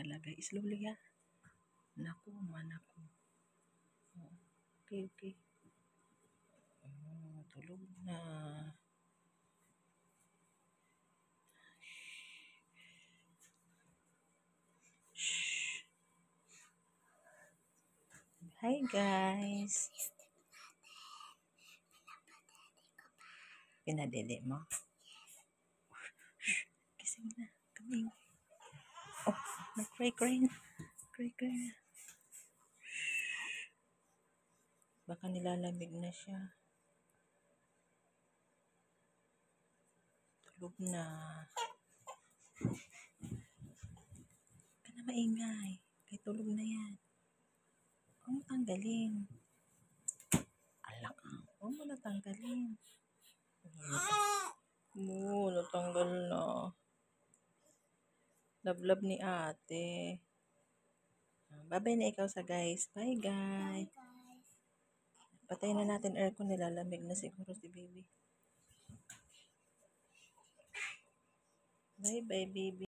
ilalagay. Slowly ha. Naku, manako. Okay, okay. Tulog na. Shh. Hi guys. Pinadede mo? Shh. Gising na. Kaming. Oh, nag-cry-cry na. Cry-cry na. Baka nilalamig na siya. Tulog na. Ka na maingay. Kaya tulog na yan. Huwag mo tanggalin. Alak. Huwag mo natanggalin. Oo, natanggal na. Love-love ni ate. Bye-bye na ikaw sa guys. Bye guys. Patayin na natin aircon. Nilalamig na siguro si baby. Bye-bye baby.